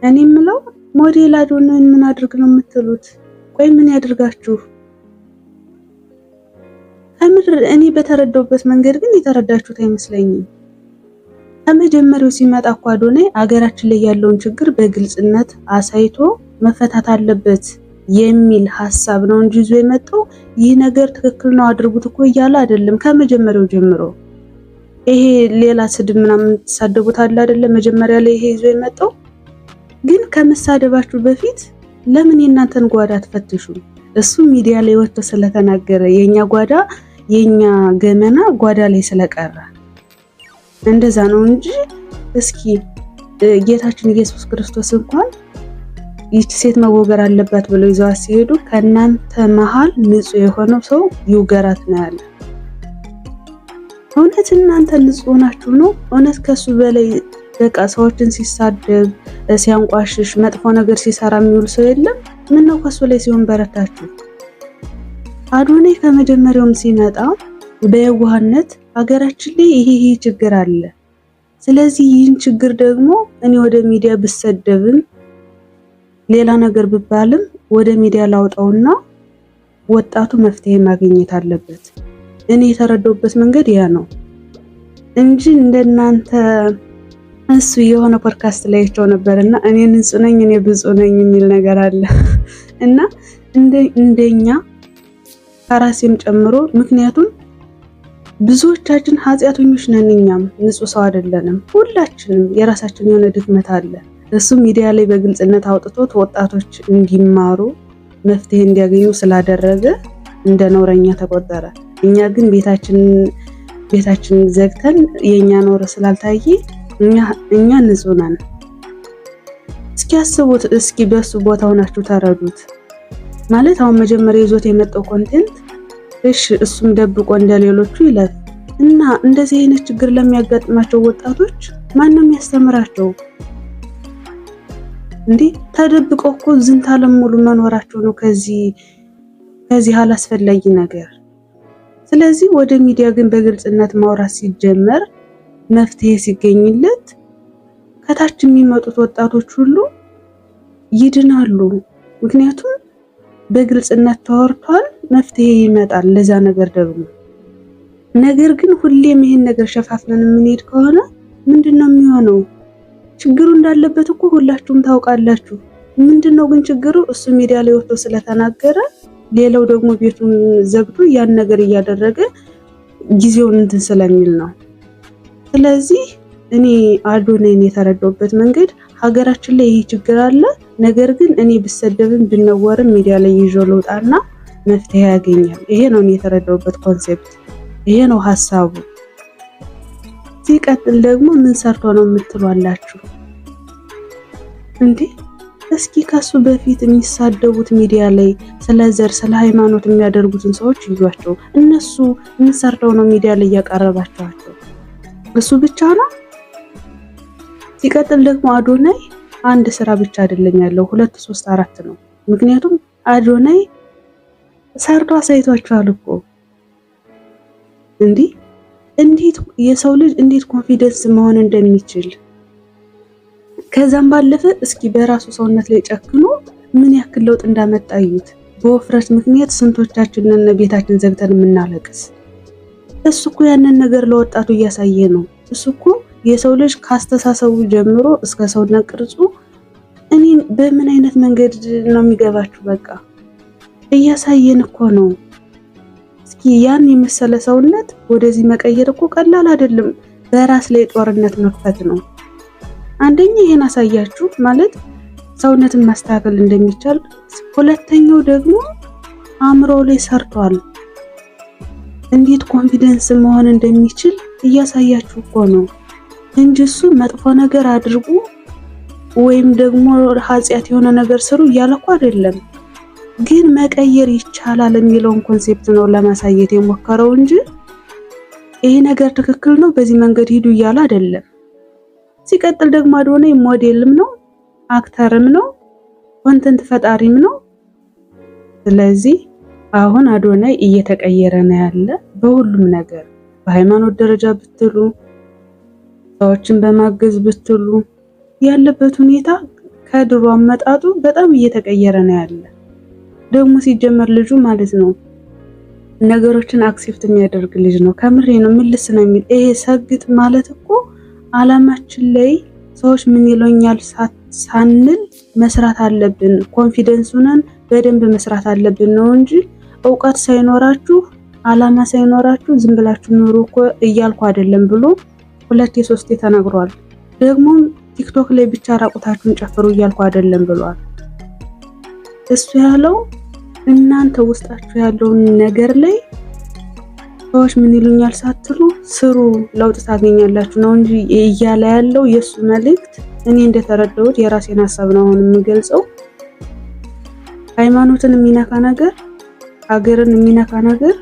እኔ የምለው ሞዴል አዶናይን ምን አድርግ ነው የምትሉት? ቆይ ምን ያድርጋችሁ? ከምድር እኔ በተረዳውበት መንገድ ግን የተረዳችሁት አይመስለኝም። ከመጀመሪያው ሲመጣ እኮ አዶናይ አገራችን ላይ ያለውን ችግር በግልጽነት አሳይቶ መፈታት አለበት የሚል ሐሳብ ነው እንጂ ይዞ የመጣው ይህ ነገር ትክክል ነው አድርጉት እኮ እያለ አይደለም። ከመጀመሪያው ጀምሮ ይሄ ሌላ ስድብ ምናምን ተሳደቡት አለ አይደለም። መጀመሪያ ላይ ይሄ ይዞ የመጣው ግን ከመሳደባችሁ በፊት ለምን የእናንተን ጓዳ አትፈትሹ? እሱ ሚዲያ ላይ ወጥቶ ስለተናገረ የኛ ጓዳ የኛ ገመና ጓዳ ላይ ስለቀረ እንደዛ ነው እንጂ እስኪ ጌታችን ኢየሱስ ክርስቶስ እንኳን ይህች ሴት መወገር አለባት ብለው ይዘዋት ሲሄዱ ከእናንተ መሃል ንጹህ የሆነው ሰው ይውገራት ነው ያለ። እውነት እናንተ ንጹህ ናችሁ ነው? እውነት ከሱ በላይ በቃ ሰዎችን ሲሳደብ ሲያንቋሽሽ መጥፎ ነገር ሲሰራ የሚውል ሰው የለም? ምን ነው ከሱ ላይ ሲሆን በረታችሁ? አዶናይ ከመጀመሪያውም ሲመጣ በየዋህነት ሀገራችን ላይ ይሄ ችግር አለ፣ ስለዚህ ይህን ችግር ደግሞ እኔ ወደ ሚዲያ ብሰደብም ሌላ ነገር ብባልም ወደ ሚዲያ ላውጣውና ወጣቱ መፍትሄ ማግኘት አለበት። እኔ የተረዳውበት መንገድ ያ ነው እንጂ እንደናንተ እሱ የሆነ ፖድካስት ላይ አይቼው ነበርና እኔ ንጹህ ነኝ እኔ ብፁዕ ነኝ የሚል ነገር አለ እና እንደኛ ከራሴም ጨምሮ ምክንያቱም ብዙዎቻችን ኃጢአተኞች ነን። እኛም ንጹህ ሰው አይደለንም። ሁላችንም የራሳችን የሆነ ድክመት አለ። እሱ ሚዲያ ላይ በግልጽነት አውጥቶት ወጣቶች እንዲማሩ መፍትሄ እንዲያገኙ ስላደረገ እንደ ነውረኛ ተቆጠረ። እኛ ግን ቤታችን ዘግተን የኛ ኖር ስላልታየ እኛ ንጹህ ነን። እስኪ አስቡት፣ እስኪ በሱ ቦታ ሆናችሁ ተረዱት። ማለት አሁን መጀመሪያ ይዞት የመጣው ኮንቴንት እሺ እሱም ደብቆ እንደሌሎቹ ይለፍ እና እንደዚህ አይነት ችግር ለሚያጋጥማቸው ወጣቶች ማን ነው የሚያስተምራቸው? እንዴ ተደብቀው እኮ ዝንተ ዓለም ሙሉ መኖራቸው ነው ከዚህ አላስፈላጊ ነገር። ስለዚህ ወደ ሚዲያ ግን በግልጽነት ማውራት ሲጀመር መፍትሄ ሲገኝለት ከታች የሚመጡት ወጣቶች ሁሉ ይድናሉ። ምክንያቱም በግልጽነት ተወርቷል፣ መፍትሄ ይመጣል ለዛ ነገር ደግሞ። ነገር ግን ሁሌም ይሄን ነገር ሸፋፍነን የምንሄድ ከሆነ ምንድነው የሚሆነው? ችግሩ እንዳለበት እኮ ሁላችሁም ታውቃላችሁ። ምንድነው ግን ችግሩ? እሱ ሚዲያ ላይ ወጥቶ ስለተናገረ ሌላው ደግሞ ቤቱን ዘግቶ ያን ነገር እያደረገ ጊዜውን እንትን ስለሚል ነው። ስለዚህ እኔ አዶናይን የተረዳውበት መንገድ ሀገራችን ላይ ይሄ ችግር አለ፣ ነገር ግን እኔ ብሰደብም ብነወርም ሚዲያ ላይ ይዞ ልውጣና መፍትሄ ያገኛል። ይሄ ነው እኔ የተረዳውበት ኮንሴፕት፣ ይሄ ነው ሐሳቡ። ሲቀጥል ደግሞ ምን ሰርቶ ነው የምትሏላችሁ እንዴ? እስኪ ከሱ በፊት የሚሳደቡት ሚዲያ ላይ ስለ ዘር ስለ ሃይማኖት የሚያደርጉትን ሰዎች ይዟቸው። እነሱ ምን ሰርተው ነው ሚዲያ ላይ ያቀረባቸዋቸው? እሱ ብቻ ነው። ሲቀጥል ደግሞ አዶናይ አንድ ስራ ብቻ አይደለም ያለው፣ 2 3 4 ነው። ምክንያቱም አዶናይ ሰርቶ አሳይቷቸዋል እኮ። እንዴት የሰው ልጅ እንዴት ኮንፊደንስ መሆን እንደሚችል ከዛም ባለፈ እስኪ በራሱ ሰውነት ላይ ጨክኖ ምን ያክል ለውጥ እንዳመጣዩት። በወፍረት ምክንያት ስንቶቻችንን ቤታችን ዘግተን የምናለቅስ። እሱ እኮ ያንን ነገር ለወጣቱ እያሳየ ነው። እሱ እኮ የሰው ልጅ ካስተሳሰቡ ጀምሮ እስከ ሰውነት ቅርጹ እኔ በምን አይነት መንገድ ነው የሚገባችሁ? በቃ እያሳየን እኮ ነው። እስኪ ያን የመሰለ ሰውነት ወደዚህ መቀየር እኮ ቀላል አይደለም። በራስ ላይ ጦርነት መክፈት ነው። አንደኛ ይሄን አሳያችሁ ማለት ሰውነትን ማስተካከል እንደሚቻል፣ ሁለተኛው ደግሞ አእምሮ ላይ ሰርቷል። እንዴት ኮንፊደንስ መሆን እንደሚችል እያሳያችሁ እኮ ነው እንጂ እሱ መጥፎ ነገር አድርጉ ወይም ደግሞ ኃጢአት የሆነ ነገር ስሩ እያለ እኮ አይደለም። ግን መቀየር ይቻላል የሚለውን ኮንሴፕት ነው ለማሳየት የሞከረው እንጂ ይሄ ነገር ትክክል ነው በዚህ መንገድ ሂዱ እያለ አይደለም። ሲቀጥል ደግሞ አዶናይ ሞዴልም ነው፣ አክተርም ነው፣ ኮንተንት ፈጣሪም ነው። ስለዚህ አሁን አዶናይ እየተቀየረ ነው ያለ በሁሉም ነገር። በሃይማኖት ደረጃ ብትሉ፣ ሰዎችን በማገዝ ብትሉ ያለበት ሁኔታ ከድሮ አመጣጡ በጣም እየተቀየረ ነው ያለ። ደግሞ ሲጀመር ልጁ ማለት ነው ነገሮችን አክሴፕት የሚያደርግ ልጅ ነው። ከምሬ ነው ምልስ ነው የሚል። ይሄ ሰግጥ ማለት እኮ አላማችን ላይ ሰዎች ምን ይለኛል ሳንል መስራት አለብን። ኮንፊደንስ ሆነን በደንብ መስራት አለብን ነው እንጂ እውቀት ሳይኖራችሁ አላማ ሳይኖራችሁ ዝም ብላችሁ ኑሩ እኮ እያልኩ አይደለም ብሎ 2-3 ተናግሯል። ደግሞ ቲክቶክ ላይ ብቻ ራቁታችሁን ጨፍሩ እያልኩ አይደለም ብሏል። እሱ ያለው እናንተ ውስጣችሁ ያለውን ነገር ላይ ሰዎች ምን ይሉኛል ሳትሉ ስሩ፣ ለውጥ ታገኛላችሁ ነው እንጂ እያለ ያለው የሱ መልእክት እኔ እንደተረዳሁት የራሴን ሐሳብ ነው አሁን የምገልጸው። ሃይማኖትን የሚነካ ነገር፣ ሀገርን የሚነካ ነገር፣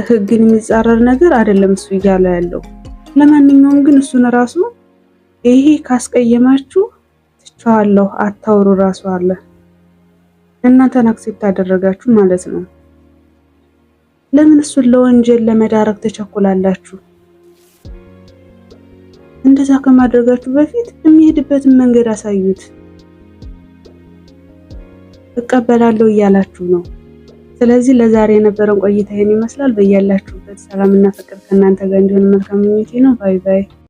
ህግን የሚጻረር ነገር አይደለም እሱ እያለ ያለው። ለማንኛውም ግን እሱን ራሱ ይሄ ካስቀየማችሁ ትቻለሁ አታውሩ ራሱ አለ። እናንተን አክሴፕት አደረጋችሁ ማለት ነው። ለምን እሱን ለወንጀል ለመዳረግ ተቸኩላላችሁ? እንደዛ ከማድረጋችሁ በፊት የሚሄድበትን መንገድ አሳዩት። እቀበላለሁ እያላችሁ ነው። ስለዚህ ለዛሬ የነበረን ቆይታ ይሄን ይመስላል። በያላችሁበት ሰላምና ፍቅር ከእናንተ ጋር እንዲሆን መልካም ምኞቴ ነው። ባይ ባይ።